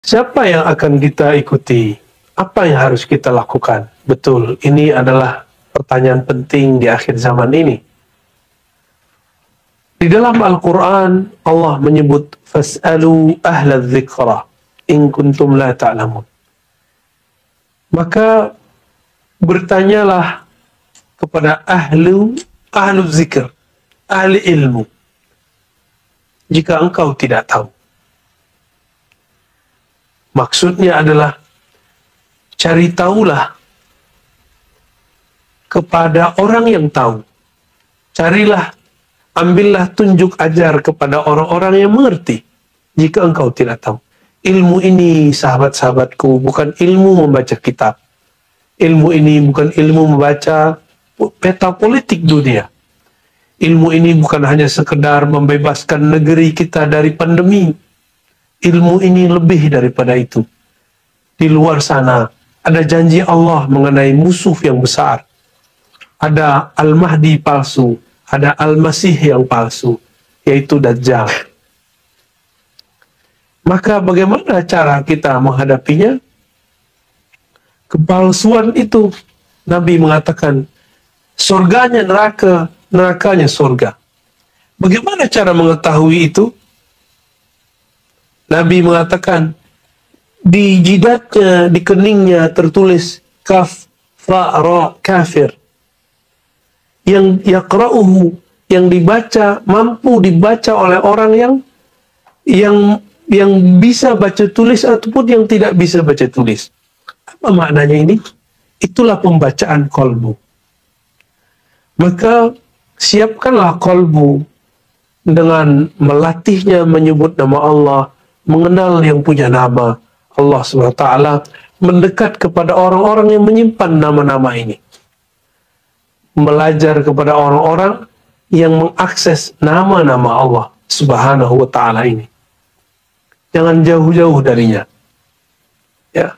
Siapa yang akan kita ikuti? Apa yang harus kita lakukan? Betul, ini adalah pertanyaan penting di akhir zaman ini. Di dalam Al-Quran, Allah menyebut, Fas'alu ahla dzikra, in kuntum la ta'lamun. Maka, bertanyalah kepada ahlu zikr, ahli ilmu, jika engkau tidak tahu. Maksudnya adalah, cari tahulah kepada orang yang tahu. Carilah, ambillah tunjuk ajar kepada orang-orang yang mengerti, jika engkau tidak tahu. Ilmu ini, sahabat-sahabatku, bukan ilmu membaca kitab. Ilmu ini bukan ilmu membaca peta politik dunia. Ilmu ini bukan hanya sekedar membebaskan negeri kita dari pandemi. Ilmu ini lebih daripada itu. Di luar sana, ada janji Allah mengenai musuh yang besar. Ada Al-Mahdi palsu, ada Al-Masih yang palsu, yaitu Dajjal. Maka bagaimana cara kita menghadapinya? Kepalsuan itu, Nabi mengatakan, surganya neraka, nerakanya surga. Bagaimana cara mengetahui itu? Nabi mengatakan, di jidatnya, di keningnya tertulis kaf, fa, ra, kafir. Yang yaqra'uhu, yang dibaca, mampu dibaca oleh orang yang bisa baca tulis ataupun yang tidak bisa baca tulis. Apa maknanya ini? Itulah pembacaan kolbu. Maka siapkanlah kolbu dengan melatihnya menyebut nama Allah, mengenal yang punya nama Allah SWT, mendekat kepada orang-orang yang menyimpan nama-nama ini, belajar kepada orang-orang yang mengakses nama-nama Allah Subhanahu wa Ta'ala ini. Jangan jauh-jauh darinya. Ya,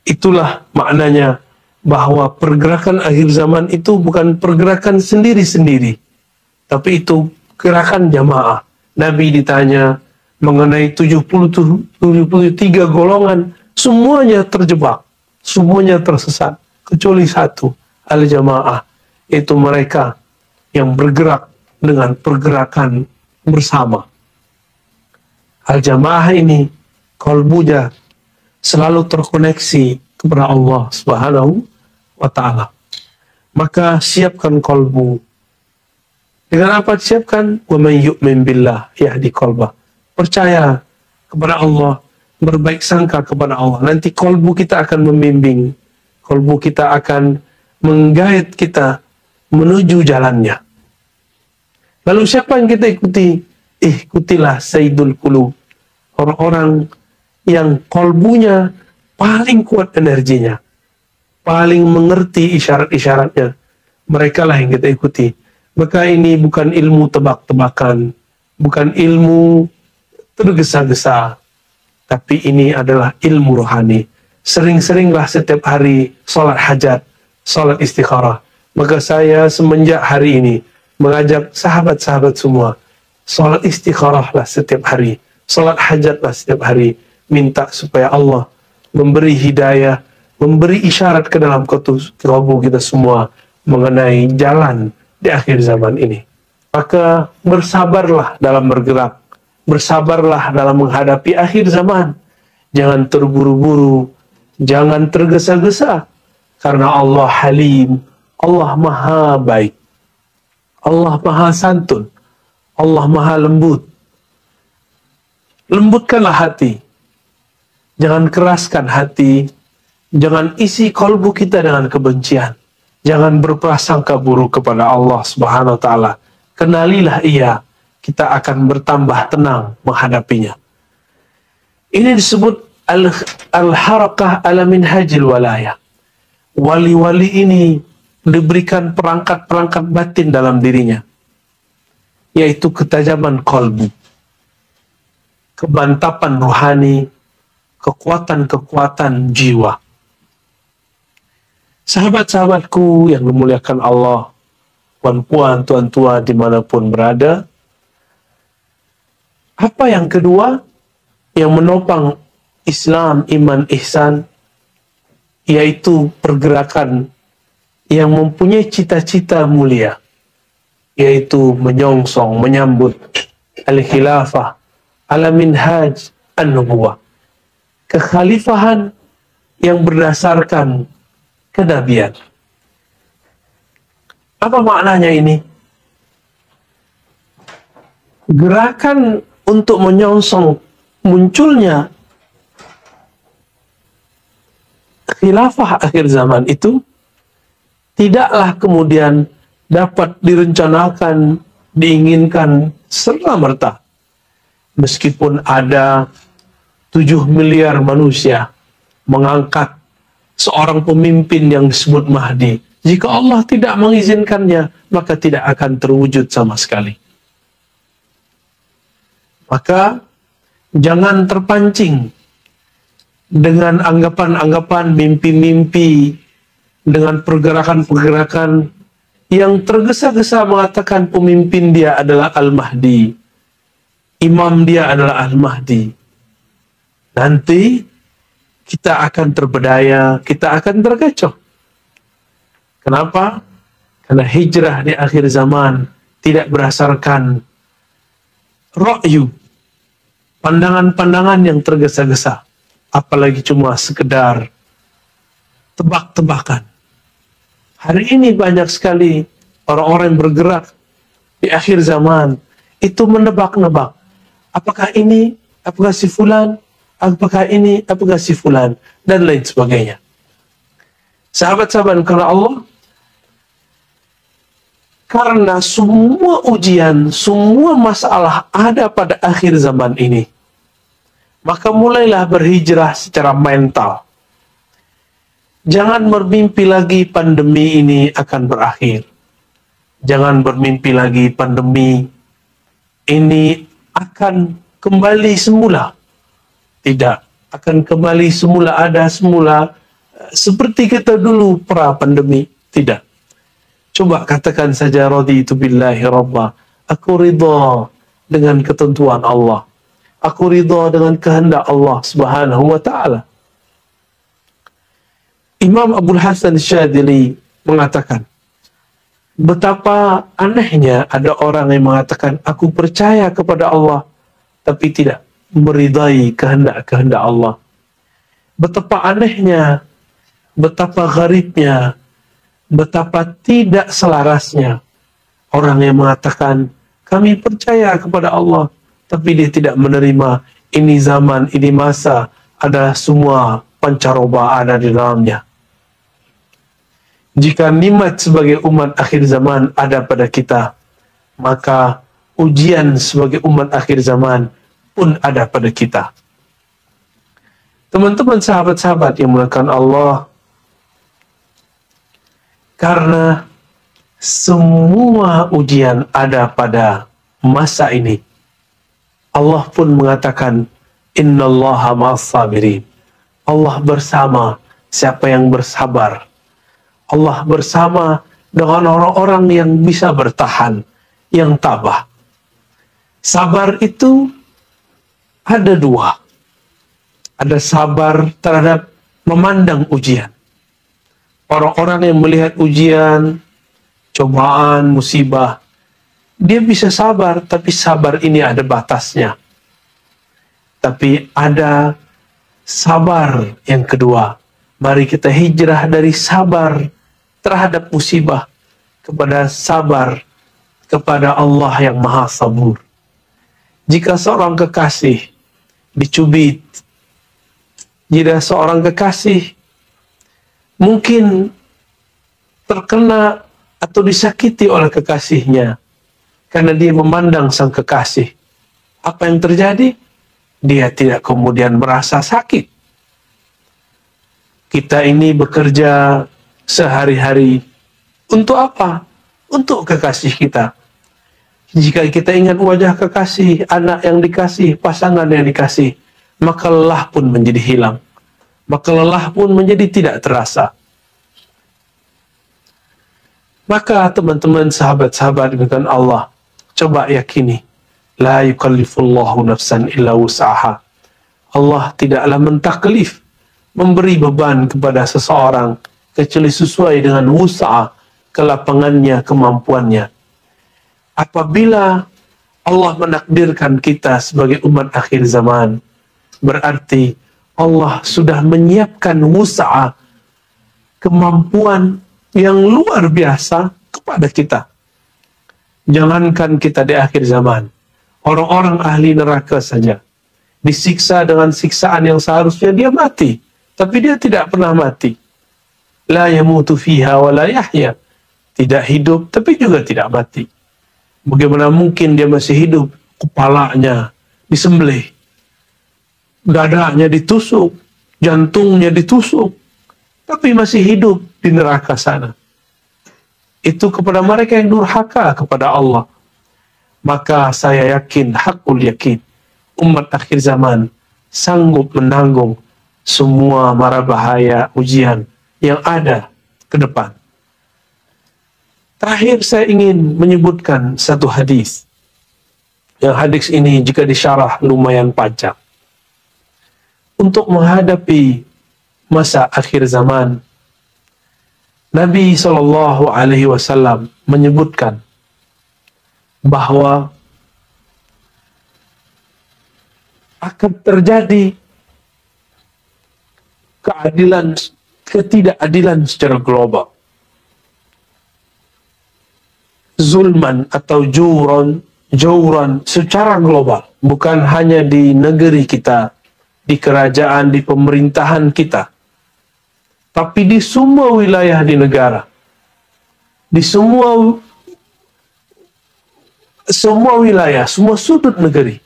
itulah maknanya bahwa pergerakan akhir zaman itu bukan pergerakan sendiri-sendiri, tapi itu gerakan jamaah. Nabi ditanya mengenai 73 golongan, semuanya terjebak, semuanya tersesat, kecuali satu, al-jamaah, yaitu mereka yang bergerak dengan pergerakan bersama. Al-jamaah ini, kolbunya selalu terkoneksi kepada Allah Subhanahu wa Ta'ala. Maka siapkan kolbu. Dengan apa disiapkan? Wa man yu'min billah yahdi qalbah. Percaya kepada Allah, berbaik sangka kepada Allah. Nanti kolbu kita akan membimbing, kolbu kita akan menggait kita menuju jalannya. Lalu siapa yang kita ikuti? Ikutilah Sayyidul Qulub, orang-orang yang kolbunya paling kuat energinya, paling mengerti isyarat-isyaratnya. Mereka lah yang kita ikuti. Maka ini bukan ilmu tebak-tebakan, bukan ilmu tergesa-gesa, tapi ini adalah ilmu rohani. Sering-seringlah setiap hari sholat hajat, sholat istikharah. Maka saya semenjak hari ini mengajak sahabat-sahabat semua, sholat istikharahlah setiap hari, sholat hajatlah setiap hari, minta supaya Allah memberi hidayah, memberi isyarat ke dalam kalbu kita semua mengenai jalan di akhir zaman ini. Maka bersabarlah dalam bergerak, bersabarlah dalam menghadapi akhir zaman. Jangan terburu-buru, jangan tergesa-gesa, karena Allah Halim, Allah Maha Baik, Allah Maha Santun, Allah Maha Lembut. Lembutkanlah hati, jangan keraskan hati, jangan isi kalbu kita dengan kebencian, jangan berprasangka buruk kepada Allah Subhanahu wa Ta'ala. Kenalilah Ia, kita akan bertambah tenang menghadapinya. Ini disebut al-harakah ala minhajil walayah. Wali-wali ini diberikan perangkat-perangkat batin dalam dirinya, yaitu ketajaman kalbu, kebantapan rohani, kekuatan-kekuatan jiwa. Sahabat-sahabatku yang dimuliakan Allah, puan-puan, tuan-tua dimanapun berada, apa yang kedua yang menopang Islam, iman, ihsan, yaitu pergerakan yang mempunyai cita-cita mulia, yaitu menyongsong, menyambut al-khilafah ala minhaj an-nubuwah, kekhalifahan yang berdasarkan kenabian. Apa maknanya ini? Gerakan untuk menyongsong munculnya khilafah akhir zaman itu tidaklah kemudian dapat direncanakan, diinginkan serta-merta. Meskipun ada 7 miliar manusia mengangkat seorang pemimpin yang disebut Mahdi, jika Allah tidak mengizinkannya, maka tidak akan terwujud sama sekali. Maka jangan terpancing dengan anggapan-anggapan, mimpi-mimpi, dengan pergerakan-pergerakan yang tergesa-gesa mengatakan pemimpin dia adalah Al-Mahdi, imam dia adalah Al-Mahdi. Nanti kita akan terbedaya, kita akan terkecoh. Kenapa? Karena hijrah di akhir zaman tidak berdasarkan ra'yu, pandangan-pandangan yang tergesa-gesa, apalagi cuma sekedar tebak-tebakan. Hari ini banyak sekali orang-orang yang bergerak di akhir zaman itu menebak-nebak. Apakah ini, apakah si fulan, apakah ini, apakah si fulan, dan lain sebagainya. Sahabat-sahabat karena Allah, karena semua ujian, semua masalah ada pada akhir zaman ini, maka mulailah berhijrah secara mental. Jangan bermimpi lagi pandemi ini akan berakhir. Jangan bermimpi lagi pandemi ini akan kembali semula. Tidak, akan kembali semula, ada semula seperti kita dulu pra pandemi. Tidak. Coba katakan saja, raditu billahi rabba. Aku ridha dengan ketentuan Allah. Aku ridha dengan kehendak Allah Subhanahu wa ta'ala. Imam Abdul Hasan Syadzili mengatakan, betapa anehnya ada orang yang mengatakan, aku percaya kepada Allah, tapi tidak meridai kehendak-kehendak Allah. Betapa anehnya, betapa gharibnya, betapa tidak selarasnya orang yang mengatakan, kami percaya kepada Allah, tapi dia tidak menerima ini zaman, ini masa, ada semua pancaroba ada di dalamnya. Jika nikmat sebagai umat akhir zaman ada pada kita, maka ujian sebagai umat akhir zaman pun ada pada kita. Teman-teman, sahabat-sahabat yang dimuliakan Allah, karena semua ujian ada pada masa ini, Allah pun mengatakan, innallaha ma'as sabirin. Allah bersama siapa yang bersabar. Allah bersama dengan orang-orang yang bisa bertahan, yang tabah. Sabar itu ada dua. Ada sabar terhadap memandang ujian. Orang-orang yang melihat ujian, cobaan, musibah, dia bisa sabar, tapi sabar ini ada batasnya. Tapi ada sabar yang kedua. Mari kita hijrah dari sabar terhadap musibah kepada sabar kepada Allah yang Maha Sabur. Jika seorang kekasih dicubit, jika seorang kekasih mungkin terkena atau disakiti oleh kekasihnya karena dia memandang sang kekasih, apa yang terjadi? Dia tidak kemudian merasa sakit. Kita ini bekerja sehari-hari untuk apa? Untuk kekasih kita. Jika kita ingat wajah kekasih, anak yang dikasih, pasangan yang dikasih, maka lelah pun menjadi hilang. Maka lelah pun menjadi tidak terasa. Maka teman-teman, sahabat-sahabat dengan Allah, coba yakini, la yukallifullahu nafsan illa wus'aha. Allah tidaklah mentaklif, memberi beban kepada seseorang kecuali sesuai dengan wus'ah, kelapangannya, kemampuannya. Apabila Allah menakdirkan kita sebagai umat akhir zaman, berarti Allah sudah menyiapkan wus'ah, kemampuan yang luar biasa kepada kita. Jangankan kita di akhir zaman, orang-orang ahli neraka saja disiksa dengan siksaan yang seharusnya dia mati, tapi dia tidak pernah mati. La yamutu fiha wa la yahya. Tidak hidup, tapi juga tidak mati. Bagaimana mungkin dia masih hidup? Kepalanya disembelih, dadanya ditusuk, jantungnya ditusuk, tapi masih hidup di neraka sana. Itu kepada mereka yang durhaka kepada Allah. Maka saya yakin, hakul yakin, umat akhir zaman sanggup menanggung semua mara bahaya ujian yang ada ke depan. Terakhir saya ingin menyebutkan satu hadis. Yang hadis ini jika disyarah lumayan panjang. Untuk menghadapi masa akhir zaman, Nabi SAW menyebutkan bahwa akan terjadi ketidakadilan secara global. Zulman atau jauran secara global. Bukan hanya di negeri kita, di kerajaan, di pemerintahan kita, tapi di semua wilayah di negara. Di semua wilayah, semua sudut negeri.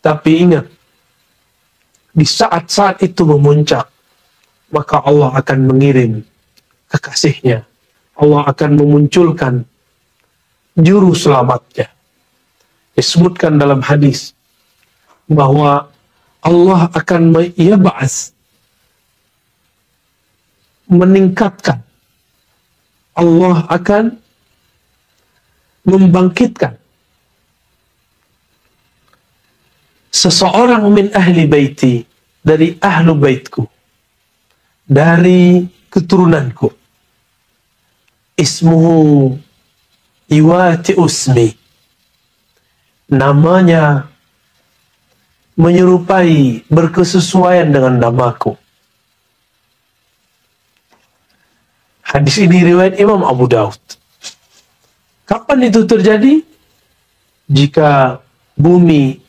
Tapi ingat, di saat-saat itu memuncak, maka Allah akan mengirim kekasihnya. Allah akan memunculkan juru selamatnya. Disebutkan dalam hadis bahwa Allah akan meningkatkan. Allah akan membangkitkan seseorang min ahli baiti, dari ahlu baitku, dari keturunanku. Ismuhu iwati usmi, namanya menyerupai, berkesesuaian dengan namaku. Hadis ini riwayat Imam Abu Daud. Kapan itu terjadi? Jika bumi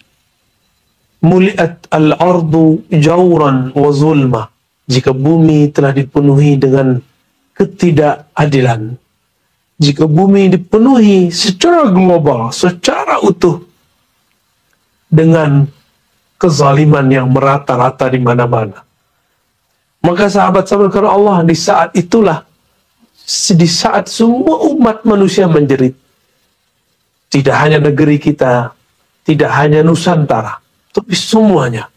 muliat al-ardu jauran wa zulma, jika bumi telah dipenuhi dengan ketidakadilan, jika bumi dipenuhi secara global, secara utuh dengan kezaliman yang merata-rata di mana-mana, maka sahabat-sahabat karena Allah, di saat itulah, di saat semua umat manusia menjerit, tidak hanya negeri kita, tidak hanya Nusantara, tapi semuanya,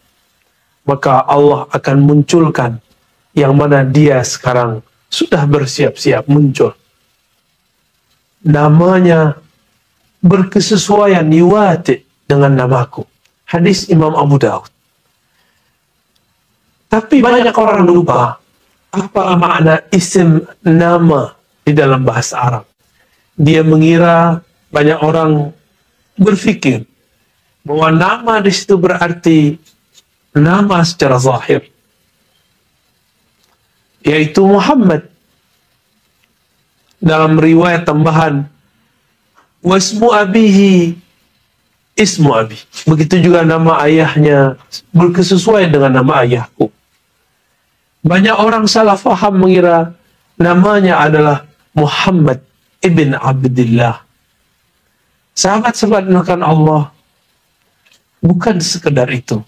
maka Allah akan munculkan yang mana dia sekarang sudah bersiap-siap muncul. Namanya berkesesuaian, yuwati, dengan namaku. Hadis Imam Abu Daud. Tapi banyak orang lupa apa makna isim, nama di dalam bahasa Arab. Dia mengira, banyak orang berpikir bahwa nama di situ berarti nama secara zahir, yaitu Muhammad. Dalam riwayat tambahan, wasmu abihi ismu abi. Begitu juga nama ayahnya berkesesuaian dengan nama ayahku. Banyak orang salah faham mengira namanya adalah Muhammad ibn Abdullah. Sahabat-sahabat Allah, bukan sekedar itu.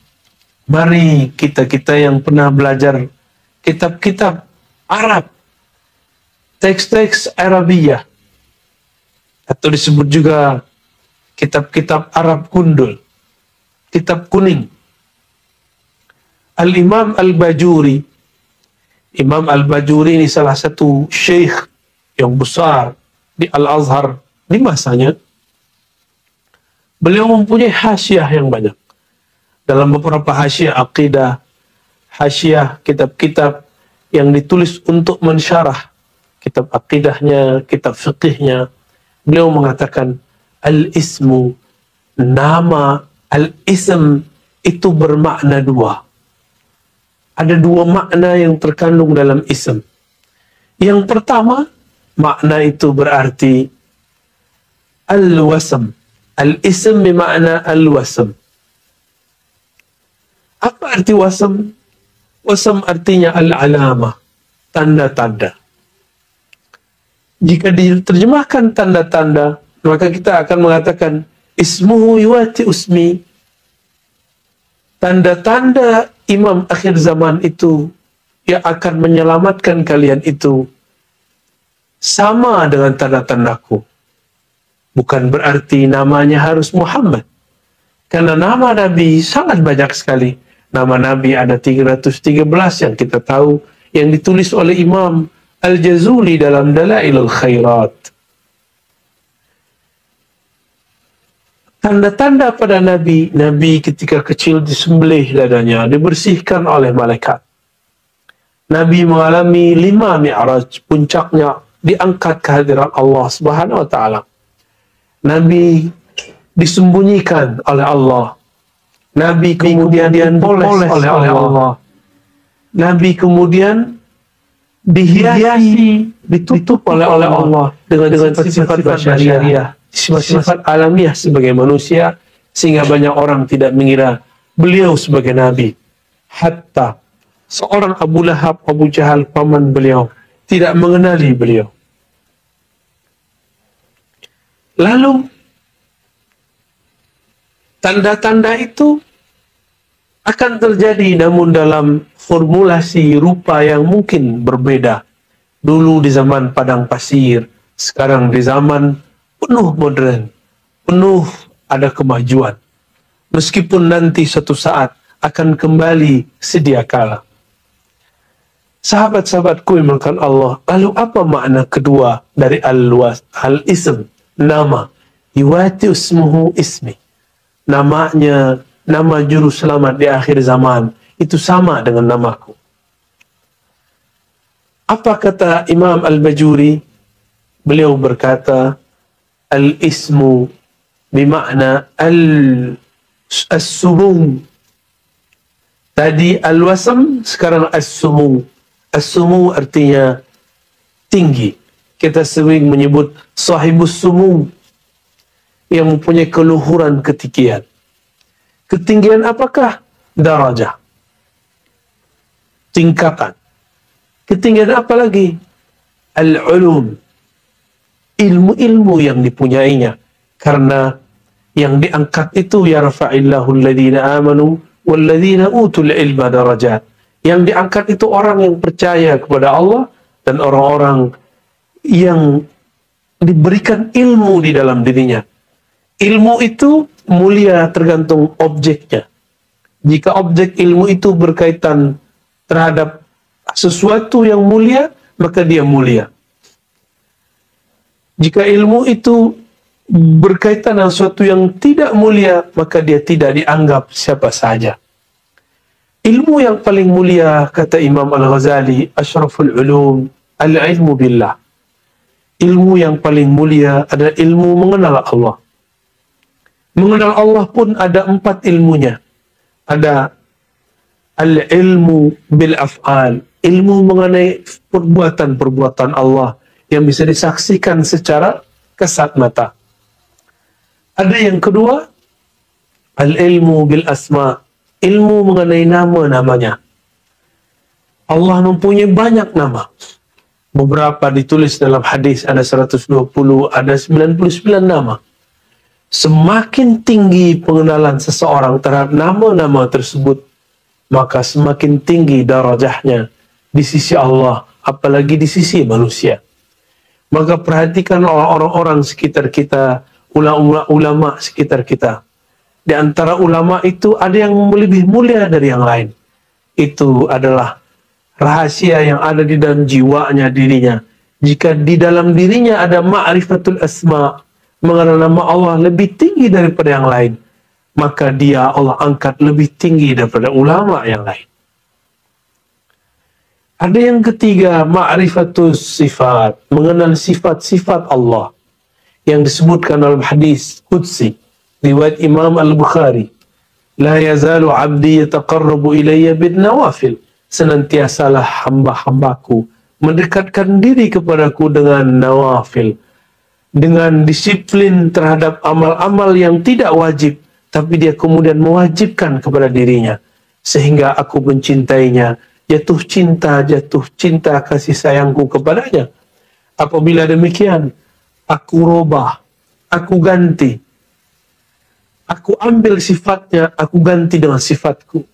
Mari kita yang pernah belajar kitab-kitab Arab, teks-teks Arabiyah, atau disebut juga kitab-kitab Arab gundul, kitab kuning. Al-Imam Al-Bajuri, Imam Al-Bajuri ini salah satu syekh yang besar di Al-Azhar di masanya. Beliau mempunyai hasyiah yang banyak. dalam beberapa hasyiah aqidah, hasyiah kitab-kitab yang ditulis untuk mensyarah kitab aqidahnya, kitab fiqihnya, beliau mengatakan al-ismu, nama al-ism itu bermakna dua. Ada dua makna yang terkandung dalam ism. Yang pertama, makna itu berarti al-wasm. Al-ism bermakna al-wasm. Apa arti wasm? Wasm artinya al-alamah, tanda-tanda. Jika diterjemahkan tanda-tanda, maka kita akan mengatakan ismuhu yuwati usmi. Tanda-tanda imam akhir zaman itu yang akan menyelamatkan kalian itu sama dengan tanda-tandaku. Bukan berarti namanya harus Muhammad. Karena nama Nabi sangat banyak sekali. Nama Nabi ada 313 yang kita tahu, yang ditulis oleh Imam Al-Jazuli dalam Dalailul Khairat. Tanda-tanda pada Nabi, Nabi ketika kecil disembelih dadanya, dibersihkan oleh malaikat. Nabi mengalami 5 mi'raj, puncaknya diangkat ke hadirat Allah Subhanahu wa taala. Nabi disembunyikan oleh Allah. Nabi kemudian dipoles oleh Allah. Nabi kemudian dihiasi, ditutup oleh Allah dengan sifat basyariah, sifat alamiah sebagai manusia, sehingga banyak orang tidak mengira beliau sebagai Nabi. Hatta seorang Abu Lahab, Abu Jahal, paman beliau, tidak mengenali beliau. Lalu tanda-tanda itu akan terjadi, namun dalam formulasi rupa yang mungkin berbeda. Dulu di zaman padang pasir, sekarang di zaman penuh modern, penuh ada kemajuan. Meskipun nanti suatu saat akan kembali sedia kala. Sahabat-sahabatku yang dimuliakan Allah, lalu apa makna kedua dari al-ism, nama? Yuwati usmuhu ismi. Namanya, nama juru selamat di akhir zaman itu sama dengan namaku. Apa kata Imam Al-Bajuri? Beliau berkata, al-ismu bermakna as-sumu. Tadi al-wasm, sekarang as-sumu. As-sumu artinya tinggi. Kita sering menyebut sahibus sumu, yang mempunyai keluhuran ketinggian. Ketinggian apakah? Darajah. Tingkatan. Ketinggian apa lagi? Al-ulum. Ilmu-ilmu yang dipunyainya. Karena yang diangkat itu yarfa'illahu alladhina amanu walladhina utul ilma darajat. Yang diangkat itu orang yang percaya kepada Allah dan orang-orang yang diberikan ilmu di dalam dirinya. Ilmu itu mulia tergantung objeknya. Jika objek ilmu itu berkaitan terhadap sesuatu yang mulia, maka dia mulia. Jika ilmu itu berkaitan dengan sesuatu yang tidak mulia, maka dia tidak dianggap siapa saja. Ilmu yang paling mulia, kata Imam Al-Ghazali, asyraful ulum, al-ilmu billah. Ilmu yang paling mulia adalah ilmu mengenal Allah. Mengenal Allah pun ada 4 ilmunya. Ada al-ilmu bil-af'al, ilmu mengenai perbuatan-perbuatan Allah yang bisa disaksikan secara kasat mata. Ada yang kedua, al-ilmu bil-asma, ilmu mengenai nama-namanya. Allah mempunyai banyak nama. Beberapa ditulis dalam hadis, ada 120, ada 99 nama. Semakin tinggi pengenalan seseorang terhadap nama-nama tersebut, maka semakin tinggi darajahnya di sisi Allah, apalagi di sisi manusia. Maka perhatikan orang-orang sekitar kita, ulama sekitar kita. Di antara ulama itu ada yang lebih mulia dari yang lain. Itu adalah rahasia yang ada di dalam jiwanya, dirinya. Jika di dalam dirinya ada ma'rifatul asma', mengenal nama Allah lebih tinggi daripada yang lain, maka dia Allah angkat lebih tinggi daripada ulama yang lain. Ada yang ketiga, ma'rifatus sifat, mengenal sifat-sifat Allah yang disebutkan dalam hadis qudsi riwayat Imam Al-Bukhari, la yazalu 'abdi yataqarrabu ilayya bin nawafil, senantiasalah hamba-hambaku mendekatkan diri kepadaku dengan nawafil, dengan disiplin terhadap amal-amal yang tidak wajib, tapi dia kemudian mewajibkan kepada dirinya, sehingga aku mencintainya, jatuh cinta kasih sayangku kepadanya. Apabila demikian, aku robah, aku ganti, aku ambil sifatnya, aku ganti dengan sifatku,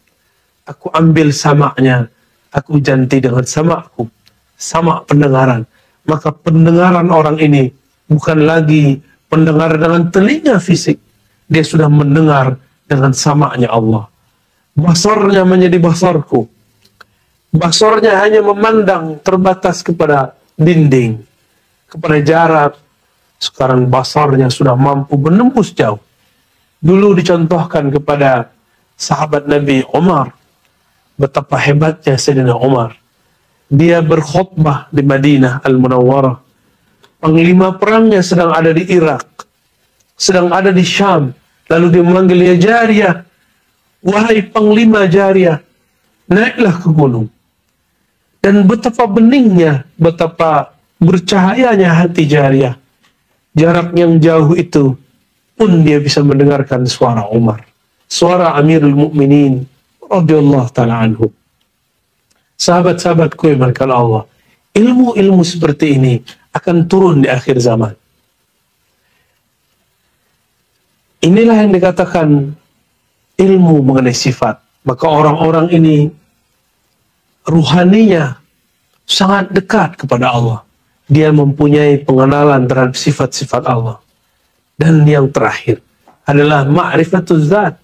aku ambil samaknya, aku ganti dengan samakku, sama pendengaran. Maka pendengaran orang ini bukan lagi pendengar dengan telinga fisik, dia sudah mendengar dengan samaknya Allah. Basarnya menjadi basarku, basarnya hanya memandang terbatas kepada dinding, kepada jarak. Sekarang basarnya sudah mampu menembus jauh. Dulu dicontohkan kepada sahabat Nabi Umar, betapa hebatnya Sayyidina Umar. Dia berkhutbah di Madinah Al-Munawwarah. Panglima perangnya sedang ada di Irak, sedang ada di Syam. Lalu dia memanggil, ya Jariyah, wahai Panglima Jariyah, naiklah ke gunung. Dan betapa beningnya, betapa bercahayanya hati Jariyah. Jarak yang jauh itu pun dia bisa mendengarkan suara Umar, suara Amirul Mukminin radhiyallahu ta'ala anhu. Sahabat-sahabatku yang dimuliakan Allah, ilmu-ilmu seperti ini akan turun di akhir zaman. Inilah yang dikatakan ilmu mengenai sifat. Maka orang-orang ini ruhaninya sangat dekat kepada Allah. Dia mempunyai pengenalan terhadap sifat-sifat Allah. Dan yang terakhir adalah ma'rifatuz zat.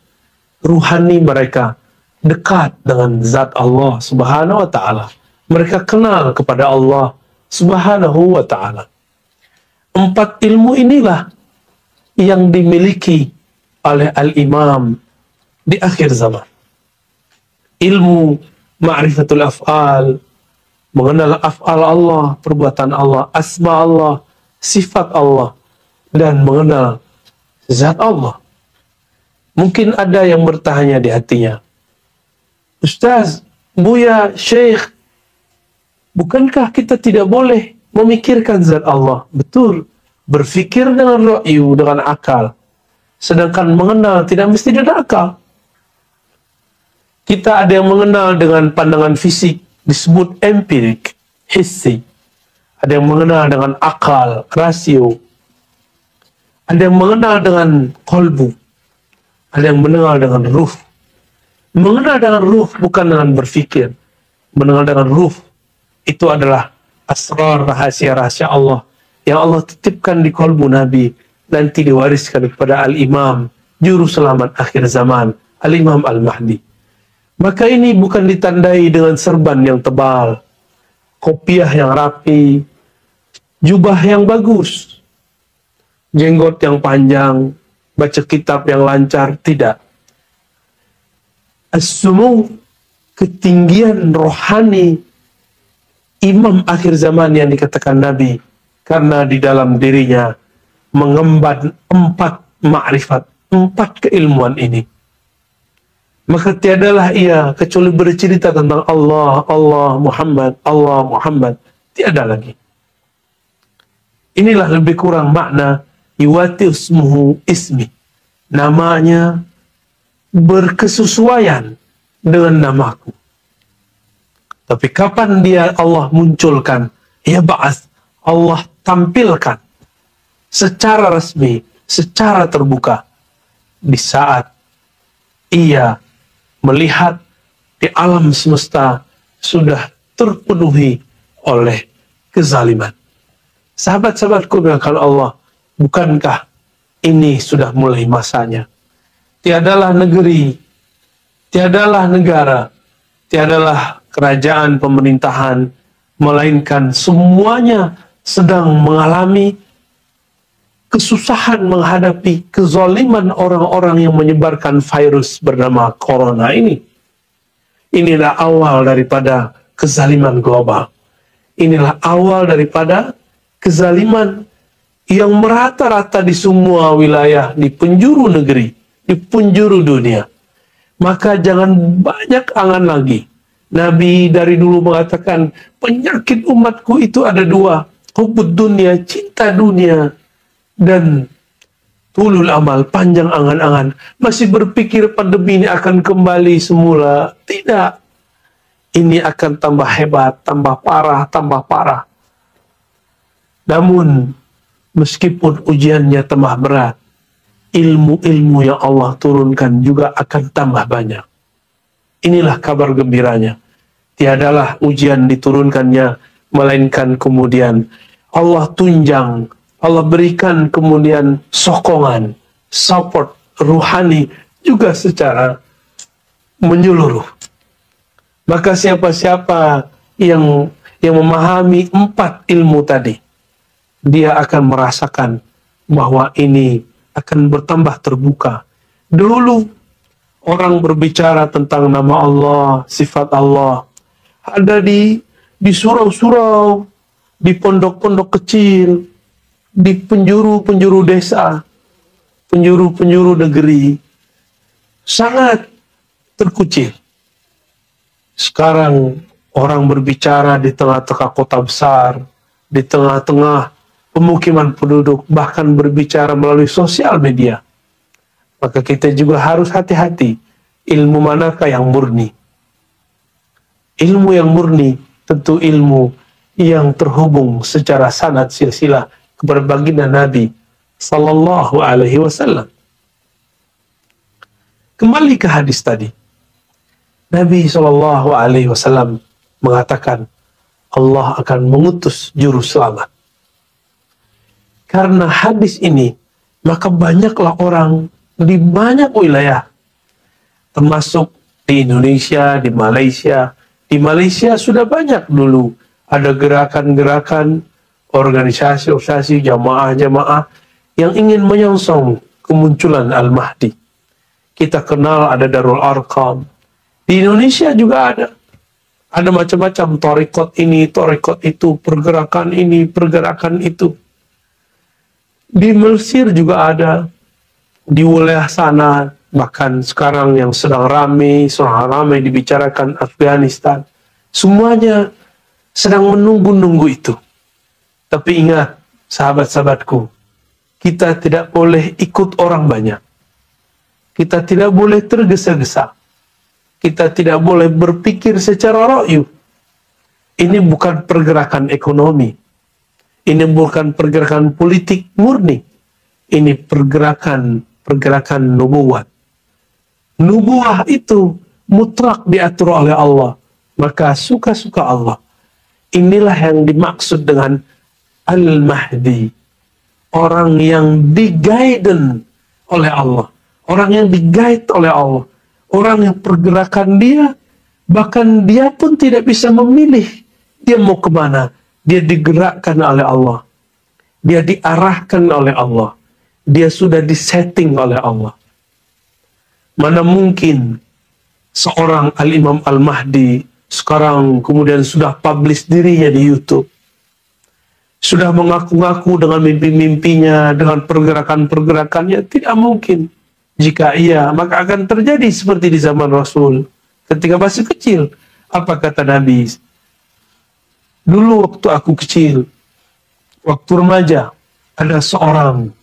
Ruhani mereka dekat dengan zat Allah subhanahu wa ta'ala. Mereka kenal kepada Allah subhanahu wa ta'ala. 4 ilmu inilah yang dimiliki oleh al-imam di akhir zaman. Ilmu ma'rifatul af'al, mengenal af'al Allah, perbuatan Allah, asma Allah, sifat Allah, dan mengenal zat Allah. Mungkin ada yang bertanya di hatinya, Ustaz, Buya, Syekh, bukankah kita tidak boleh memikirkan zat Allah? Betul, berfikir dengan ra'yu, dengan akal. Sedangkan mengenal tidak mesti dengan akal. Kita ada yang mengenal dengan pandangan fisik, disebut empirik, hissi. Ada yang mengenal dengan akal, rasio. Ada yang mengenal dengan kolbu. Ada yang mengenal dengan ruh. Mengenal dengan ruh bukan dengan berfikir. Mengenal dengan ruh itu adalah asrar, rahasia-rahasia Allah yang Allah titipkan di kolbu Nabi, nanti diwariskan kepada Al-Imam, juru selamat akhir zaman, Al-Imam Al-Mahdi. Maka ini bukan ditandai dengan serban yang tebal, kopiah yang rapi, jubah yang bagus, jenggot yang panjang, baca kitab yang lancar, tidak. As-sumu, ketinggian rohani imam akhir zaman yang dikatakan Nabi, karena di dalam dirinya mengemban 4 ma'rifat, 4 keilmuan ini. Maka tiadalah ia kecuali bercerita tentang Allah, Allah Muhammad, tiada lagi. Inilah lebih kurang makna yuwati ismuhu ismi. Namanya berkesesuaian dengan namaku. Tapi kapan dia Allah munculkan, ya ba'ats, Allah tampilkan secara resmi, secara terbuka, di saat ia melihat di alam semesta sudah terpenuhi oleh kezaliman. Sahabat-sahabatku dengan Allah, bukankah ini sudah mulai masanya? Tiadalah negeri, tiadalah negara, tiadalah kerajaan pemerintahan, melainkan semuanya sedang mengalami kesusahan menghadapi kezaliman orang-orang yang menyebarkan virus bernama corona ini. Inilah awal daripada kezaliman global. Inilah awal daripada kezaliman yang merata-rata di semua wilayah, di penjuru negeri, di penjuru dunia. Maka jangan banyak angan lagi. Nabi dari dulu mengatakan, penyakit umatku itu ada dua. Hubud dunia, cinta dunia, dan tulul amal, panjang angan-angan. Masih berpikir pandemi ini akan kembali semula. Tidak. Ini akan tambah hebat, tambah parah, tambah parah. Namun, meskipun ujiannya tambah berat, ilmu-ilmu yang Allah turunkan juga akan tambah banyak. Inilah kabar gembiranya. Tiadalah ujian diturunkannya, melainkan kemudian Allah tunjang, Allah berikan kemudian sokongan, support ruhani juga secara menyeluruh. Maka siapa-siapa yang memahami 4 ilmu tadi, dia akan merasakan bahwa ini akan bertambah terbuka. Dulu orang berbicara tentang nama Allah, sifat Allah, ada di surau-surau, di pondok-pondok kecil, di penjuru-penjuru desa, penjuru-penjuru negeri, sangat terkucil. Sekarang orang berbicara di tengah-tengah kota besar, di tengah-tengah pemukiman penduduk, bahkan berbicara melalui sosial media. Maka kita juga harus hati-hati, ilmu manakah yang murni. Ilmu yang murni tentu ilmu yang terhubung secara sanad silsilah kepada baginda Nabi sallallahu alaihi wasallam. Kembali ke hadis tadi. Nabi sallallahu alaihi wasallam mengatakan Allah akan mengutus juru selamat. Karena hadis ini, maka banyaklah orang di banyak wilayah, termasuk di Indonesia, di Malaysia. Di Malaysia sudah banyak dulu ada gerakan-gerakan, organisasi-organisasi, jamaah-jamaah yang ingin menyongsong kemunculan Al-Mahdi. Kita kenal ada Darul Arqam. Di Indonesia juga ada. Ada macam-macam torikot ini, torikot itu, pergerakan ini, pergerakan itu. Di Mesir juga ada. Di wilayah sana, bahkan sekarang yang sedang ramai dibicarakan Afghanistan. Semuanya sedang menunggu-nunggu itu. Tapi ingat, sahabat-sahabatku, kita tidak boleh ikut orang banyak. Kita tidak boleh tergesa-gesa. Kita tidak boleh berpikir secara ra'yu. Ini bukan pergerakan ekonomi. Ini bukan pergerakan politik murni. Ini pergerakan nubuwah. Nubuwah itu mutlak diatur oleh Allah. Maka suka-suka Allah. Inilah yang dimaksud dengan Al-Mahdi. Orang yang di-guided oleh Allah. Orang yang di-guide oleh Allah. Orang yang pergerakan dia, bahkan dia pun tidak bisa memilih dia mau kemana. Dia digerakkan oleh Allah. Dia diarahkan oleh Allah. Dia sudah disetting oleh Allah. Mana mungkin seorang Al-Imam Al-Mahdi sekarang kemudian sudah publish dirinya di YouTube. Sudah mengaku-ngaku dengan mimpi-mimpinya, dengan pergerakan-pergerakannya. Tidak mungkin. Jika iya, maka akan terjadi seperti di zaman Rasul. Ketika masih kecil, apa kata Nabi? Dulu waktu aku kecil, waktu remaja, ada seorang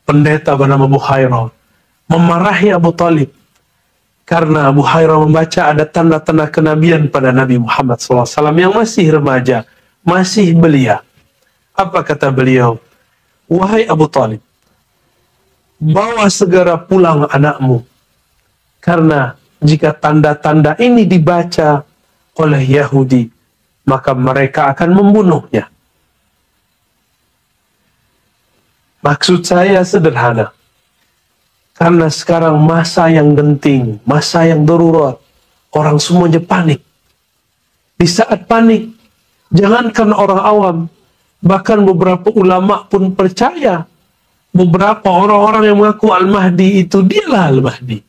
pendeta bernama Buhairah memarahi Abu Talib. Karena Buhairah membaca ada tanda-tanda kenabian pada Nabi Muhammad SAW yang masih remaja, masih belia. Apa kata beliau? Wahai Abu Talib, bawa segera pulang anakmu. Karena jika tanda-tanda ini dibaca oleh Yahudi, maka mereka akan membunuhnya. Maksud saya sederhana. Karena sekarang masa yang genting, masa yang darurat, orang semuanya panik. Di saat panik, jangankan orang awam, Bahkan beberapa ulama pun percaya, beberapa orang-orang yang mengaku Al-Mahdi itu dialah Al-Mahdi.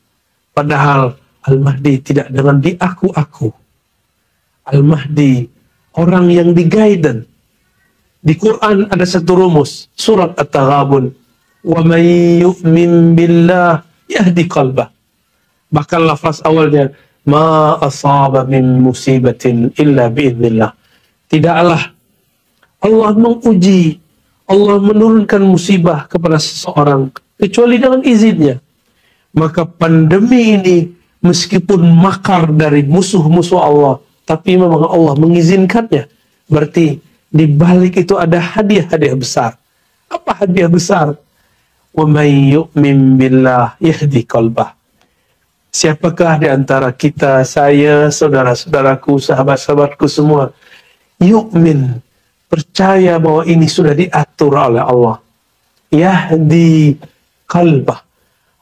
Padahal Al-Mahdi tidak dengan diaku-aku. Al-Mahdi orang yang di-guidance. Di Quran ada satu rumus, surat At-Taghabun. Wa may yu'min billah yahdi qalbah. Bahkan lafaz awalnya, ma asaba min musibatin illa biidznillah. Tidaklah Allah menguji, Allah menurunkan musibah kepada seseorang kecuali dengan izinnya. Maka pandemi ini meskipun makar dari musuh-musuh Allah, tapi memang Allah mengizinkannya. Berarti di balik itu ada hadiah-hadiah besar. Apa hadiah besar? Wa may yu'min billah yahdi qalbah. Siapakah di antara kita, saya, saudara-saudaraku, sahabat-sahabatku semua, yu'min, percaya bahwa ini sudah diatur oleh Allah. Yahdi qalbah.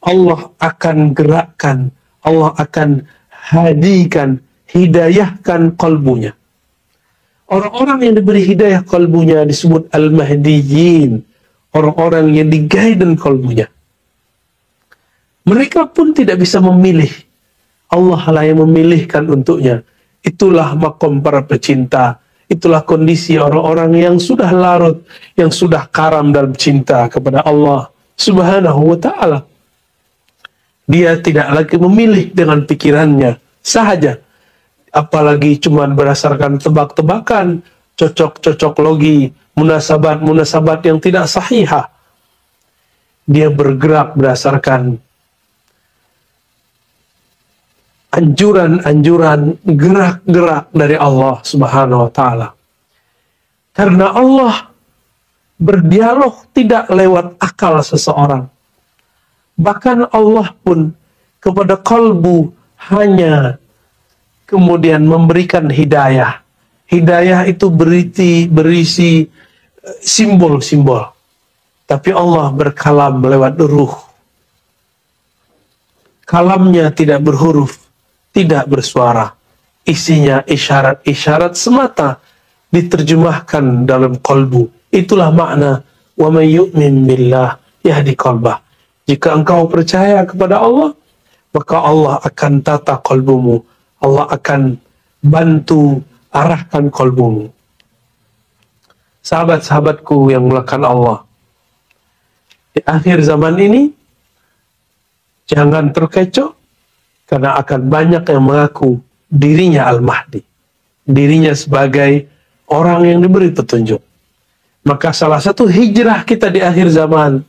Allah akan gerakkan, Allah akan hadikan, hidayahkan kalbunya. Orang-orang yang diberi hidayah kalbunya disebut al-mahdiyin. Orang-orang yang di-guidance kalbunya. Mereka pun tidak bisa memilih. Allah lah yang memilihkan untuknya. Itulah makom para pecinta. Itulah kondisi orang-orang yang sudah larut, yang sudah karam dalam cinta kepada Allah Subhanahu wa ta'ala. Dia tidak lagi memilih dengan pikirannya sahaja. Apalagi cuma berdasarkan tebak-tebakan, cocok-cocok logi, munasabat-munasabat yang tidak sahihah. Dia bergerak berdasarkan anjuran-anjuran, gerak-gerak dari Allah Subhanahu wa ta'ala. Karena Allah berdialog tidak lewat akal seseorang. Bahkan Allah pun kepada kalbu hanya kemudian memberikan hidayah. Hidayah itu berisi simbol-simbol. Tapi Allah berkalam lewat ruh. Kalamnya tidak berhuruf, tidak bersuara. Isinya isyarat-isyarat semata diterjemahkan dalam kalbu. Itulah makna wa may yu'min billah yahdi qalbah. Jika engkau percaya kepada Allah, maka Allah akan tata kalbumu. Allah akan bantu arahkan kalbumu. Sahabat-sahabatku yang mulakan Allah, di akhir zaman ini jangan terkecoh, karena akan banyak yang mengaku dirinya Al-Mahdi, dirinya sebagai orang yang diberi petunjuk. Maka salah satu hijrah kita di akhir zaman,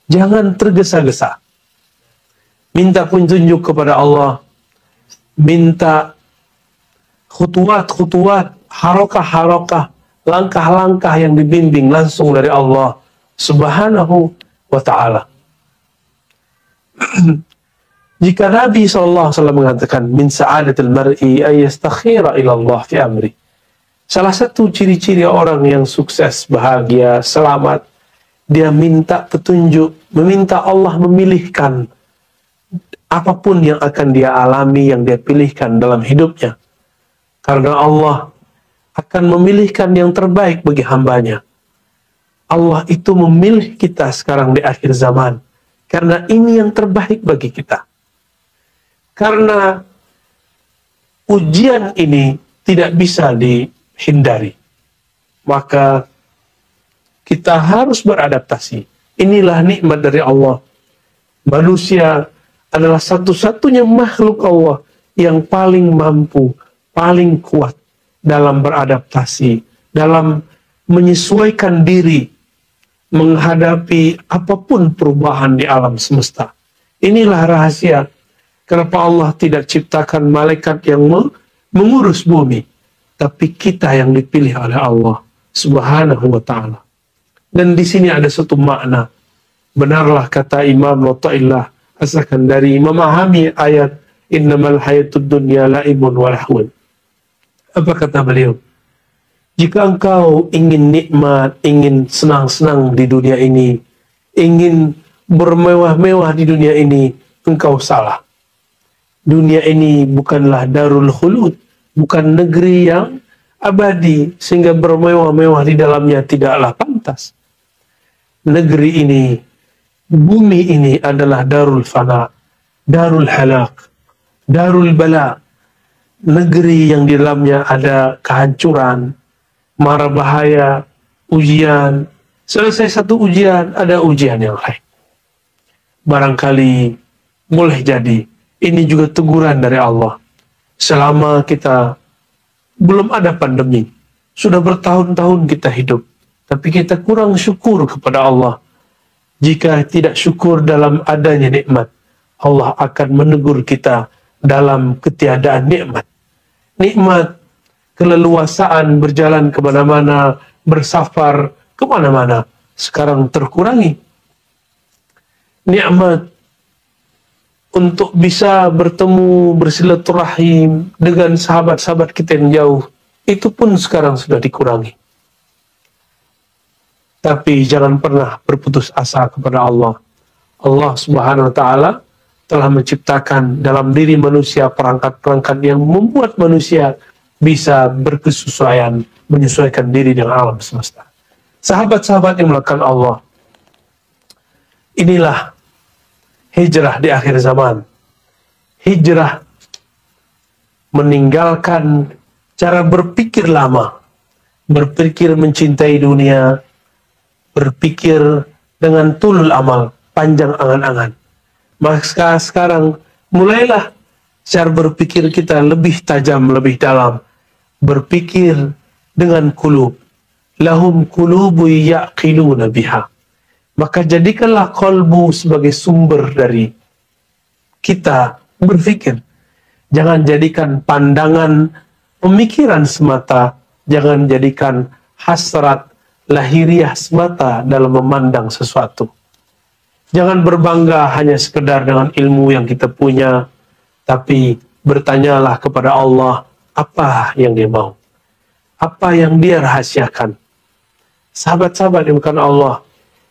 jangan tergesa-gesa. Minta petunjuk kepada Allah, minta khutuwat-khutuwat, harokah-harokah, langkah-langkah yang dibimbing langsung dari Allah Subhanahu wa ta'ala. Jika Nabi SAW mengatakan min sa'adatil mar'i ayyastakhira ilallah fi amri, salah satu ciri-ciri orang yang sukses, bahagia, selamat, dia minta petunjuk, meminta Allah memilihkan apapun yang akan dia alami, yang dia pilihkan dalam hidupnya. Karena Allah akan memilihkan yang terbaik bagi hambanya. Allah itu memilih kita sekarang di akhir zaman. Karena ini yang terbaik bagi kita. Karena ujian ini tidak bisa dihindari. Maka kita harus beradaptasi. Inilah nikmat dari Allah. Manusia adalah satu-satunya makhluk Allah yang paling mampu, paling kuat dalam beradaptasi, dalam menyesuaikan diri, menghadapi apapun perubahan di alam semesta. Inilah rahasia kenapa Allah tidak ciptakan malaikat yang mengurus bumi, tapi kita yang dipilih oleh Allah Subhanahu wa ta'ala. Dan di sini ada satu makna. Benarlah kata Imam Athaillah As-Sakandari memahami ayat innamal hayatud dunya la'ibun wa lahwun. Apa kata beliau? Jika engkau ingin nikmat, ingin senang-senang di dunia ini, ingin bermewah-mewah di dunia ini, engkau salah. Dunia ini bukanlah darul khulud, bukan negeri yang abadi, sehingga bermewah-mewah di dalamnya tidaklah pantas. Negeri ini, bumi ini adalah darul fana, darul halak, darul bala. Negeri yang di dalamnya ada kehancuran, mara bahaya, ujian. Selesai satu ujian, ada ujian yang lain. Barangkali boleh jadi ini juga teguran dari Allah. Selama kita belum ada pandemi, sudah bertahun-tahun kita hidup, tapi kita kurang syukur kepada Allah. Jika tidak syukur dalam adanya nikmat, Allah akan menegur kita dalam ketiadaan nikmat. Nikmat keleluasaan berjalan kemana-mana, bersafar kemana-mana, sekarang terkurangi. Nikmat untuk bisa bertemu, bersilaturahim dengan sahabat-sahabat kita yang jauh, itu pun sekarang sudah dikurangi. Tapi jangan pernah berputus asa kepada Allah. Allah Subhanahu wa Ta'ala telah menciptakan dalam diri manusia perangkat-perangkat yang membuat manusia bisa berkesesuaian, menyesuaikan diri dengan alam semesta. Sahabat-sahabat yang melakukan Allah, inilah hijrah di akhir zaman. Hijrah meninggalkan cara berpikir lama, berpikir mencintai dunia, berpikir dengan tulul amal, panjang angan-angan. Maka sekarang mulailah cara berpikir kita lebih tajam, lebih dalam. Berpikir dengan kulub. Lahum kulubu ya'qiluna biha. Maka jadikanlah kolbu sebagai sumber dari kita berpikir. Jangan jadikan pandangan pemikiran semata. Jangan jadikan hasrat lahiriah semata dalam memandang sesuatu. Jangan berbangga hanya sekedar dengan ilmu yang kita punya, tapi bertanyalah kepada Allah apa yang Dia mau, apa yang Dia rahasiakan. Sahabat-sahabat yang bukan Allah,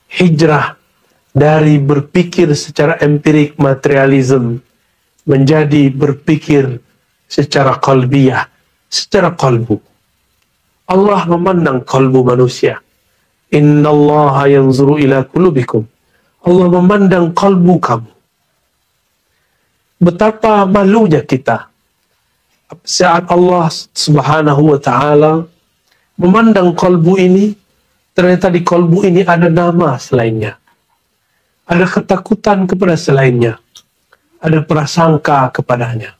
hijrah dari berpikir secara empirik materialism menjadi berpikir secara qalbiyah, secara qalbu. Allah memandang qalbu manusia. Innallaha yanzuru ila qulubikum. Allah memandang kalbu kamu. Betapa malunya kita saat Allah Subhanahu wa Ta'ala memandang kalbu ini, ternyata di kalbu ini ada nama selainnya, ada ketakutan kepada selainnya, ada prasangka kepadanya.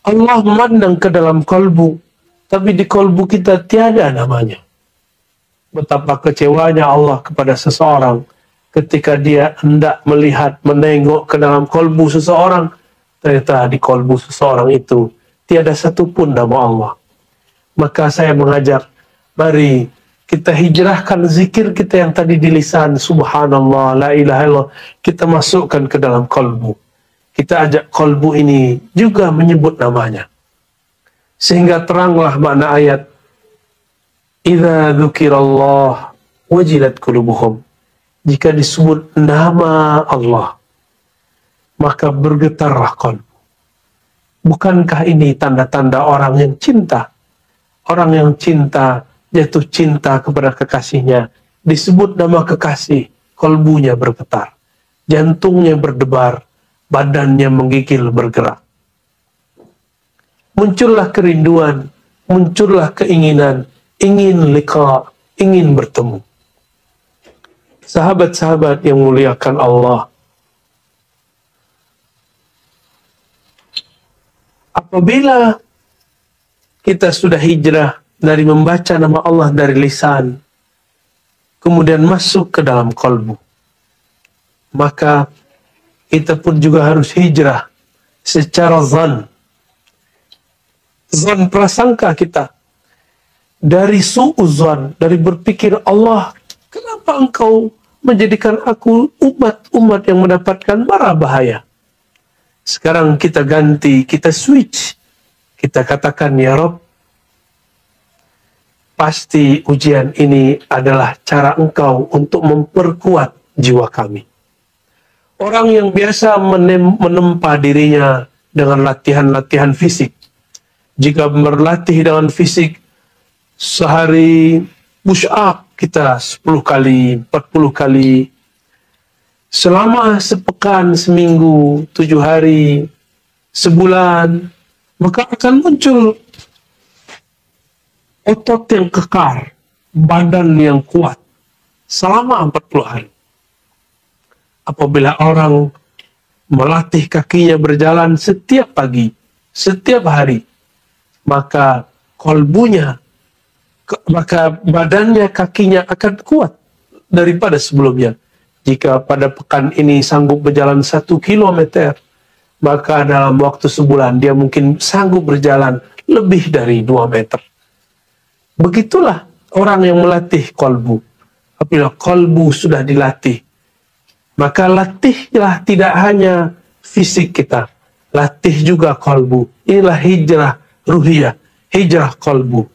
Allah memandang ke dalam kalbu, tapi di kalbu kita tiada namanya. Betapa kecewanya Allah kepada seseorang ketika dia hendak melihat, menengok ke dalam kolbu seseorang, ternyata di kolbu seseorang itu tiada satupun nama Allah. Maka saya mengajak, mari kita hijrahkan zikir kita yang tadi di lisan, subhanallah, la ilaha illallah, kita masukkan ke dalam kolbu. Kita ajak kolbu ini juga menyebut namanya. Sehingga teranglah makna ayat, idza dzukirallah wajilat qulubuhum. Jika disebut nama Allah, maka bergetarlah qalbu. Bukankah ini tanda-tanda orang yang cinta? Orang yang cinta, jatuh cinta kepada kekasihnya, disebut nama kekasih, qalbunya bergetar, jantungnya berdebar, badannya menggigil bergerak. Muncullah kerinduan, muncullah keinginan, ingin liqa, ingin bertemu. Sahabat-sahabat yang muliakan Allah, apabila kita sudah hijrah dari membaca nama Allah dari lisan, kemudian masuk ke dalam kalbu, maka kita pun juga harus hijrah secara zan prasangka kita. Dari su'uzan, dari berpikir Allah, kenapa engkau menjadikan aku umat yang mendapatkan mara bahaya? Sekarang kita ganti, kita switch. Kita katakan, ya Rabb, pasti ujian ini adalah cara engkau untuk memperkuat jiwa kami. Orang yang biasa menempa dirinya dengan latihan-latihan fisik, Jika berlatih dengan fisik, sehari push up kita 10 kali, 40 kali. Selama sepekan, seminggu, 7 hari, sebulan, maka akan muncul otot yang kekar, badan yang kuat selama 40 hari. Apabila orang melatih kakinya berjalan setiap pagi, setiap hari, maka kolbunya, maka badannya, kakinya akan kuat daripada sebelumnya. Jika pada pekan ini sanggup berjalan 1 kilometer, maka dalam waktu sebulan dia mungkin sanggup berjalan lebih dari 2 meter. Begitulah orang yang melatih kolbu. Apabila kolbu sudah dilatih, maka latihlah tidak hanya fisik kita, latih juga kolbu. Inilah hijrah ruhiyah, hijrah kolbu.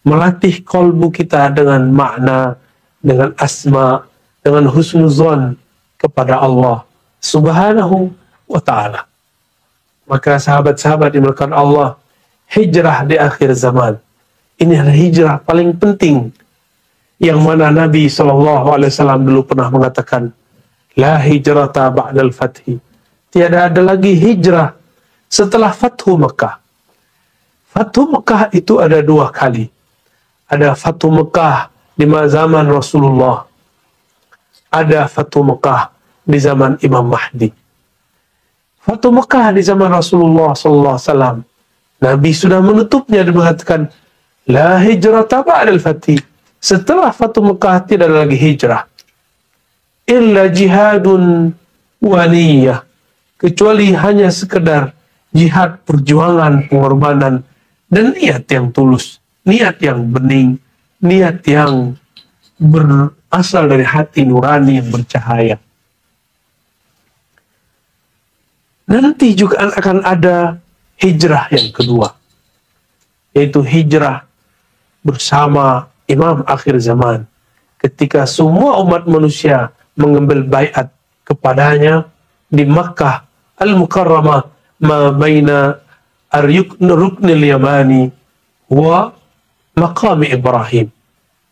Melatih kolbu kita dengan makna, dengan asma, dengan husnuzon kepada Allah Subhanahu wa ta'ala. Maka sahabat-sahabat dimuliakan Allah, hijrah di akhir zaman, ini adalah hijrah paling penting, yang mana Nabi SAW dulu pernah mengatakan, la hijrata ba'dal fathi, tiada ada lagi hijrah setelah Fathu Mekah. Fathu Mekah itu ada 2 kali. Ada Fathu Mekah di zaman Rasulullah, ada Fathu Mekah di zaman Imam Mahdi. Fathu Mekah di zaman Rasulullah SAW, Nabi sudah menutupnya dan mengatakan, la hijrata ba'dal fathi, setelah Fathu Mekah tidak ada lagi hijrah, illa jihadun wa niyyah, kecuali hanya sekedar jihad, perjuangan, pengorbanan, dan niat yang tulus, niat yang bening, niat yang berasal dari hati nurani yang bercahaya. Nanti juga akan ada hijrah yang kedua, yaitu hijrah bersama Imam akhir zaman, ketika semua umat manusia mengambil baiat kepadanya di Makkah Al-Mukarramah, ma baina Ruknil Yamani wa Maqam Ibrahim,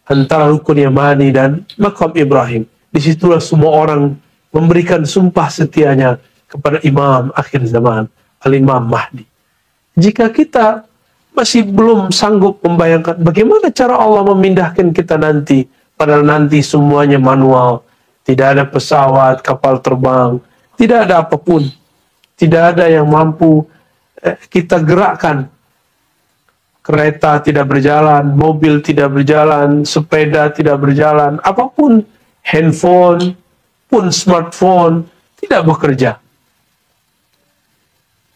antara Rukun Yamani dan Maqam Ibrahim. Disitulah semua orang memberikan sumpah setianya kepada Imam akhir zaman, Al-Imam Mahdi. Jika kita masih belum sanggup membayangkan bagaimana cara Allah memindahkan kita nanti, padahal nanti semuanya manual, tidak ada pesawat, kapal terbang, tidak ada apapun, tidak ada yang mampu kita gerakkan. Kereta tidak berjalan, mobil tidak berjalan, sepeda tidak berjalan, apapun, handphone pun, smartphone tidak bekerja.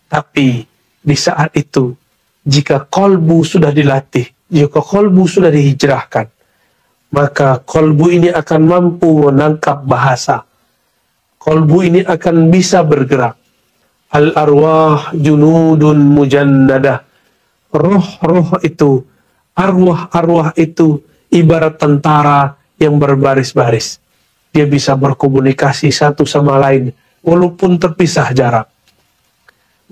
Tapi di saat itu, jika kolbu sudah dilatih, jika kolbu sudah dihijrahkan, maka kolbu ini akan mampu menangkap bahasa. Kolbu ini akan bisa bergerak. Al-arwah junudun mujannadah. Roh-roh itu, arwah-arwah itu ibarat tentara yang berbaris-baris. Dia bisa berkomunikasi satu sama lain, walaupun terpisah jarak.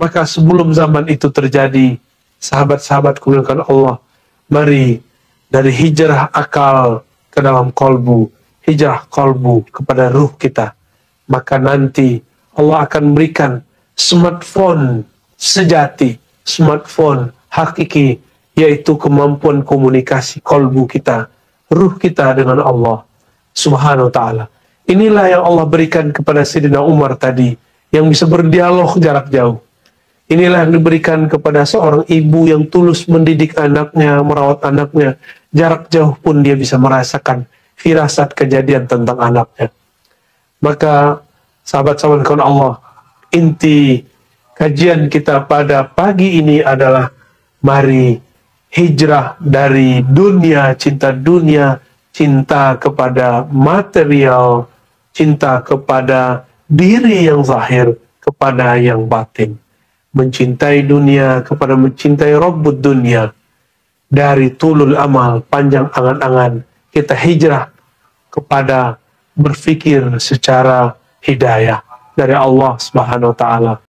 Maka sebelum zaman itu terjadi, sahabat-sahabat kuliahkan Allah, mari dari hijrah akal ke dalam kolbu, hijrah kolbu kepada ruh kita. Maka nanti Allah akan berikan smartphone sejati, smartphone hakiki, yaitu kemampuan komunikasi kolbu kita, ruh kita dengan Allah Subhanahu wa ta'ala. Inilah yang Allah berikan kepada Sayyidina Umar tadi, yang bisa berdialog jarak jauh. Inilah yang diberikan kepada seorang ibu yang tulus mendidik anaknya, merawat anaknya. Jarak jauh pun dia bisa merasakan firasat kejadian tentang anaknya. Maka sahabat-sahabat kawan Allah, inti kajian kita pada pagi ini adalah mari hijrah dari dunia, cinta kepada material, cinta kepada diri yang zahir, kepada yang batin. Mencintai dunia kepada mencintai Rabbud dunia. Dari tulul amal, panjang angan-angan, kita hijrah kepada berpikir secara hidayah dari Allah Subhanahu wa ta'ala.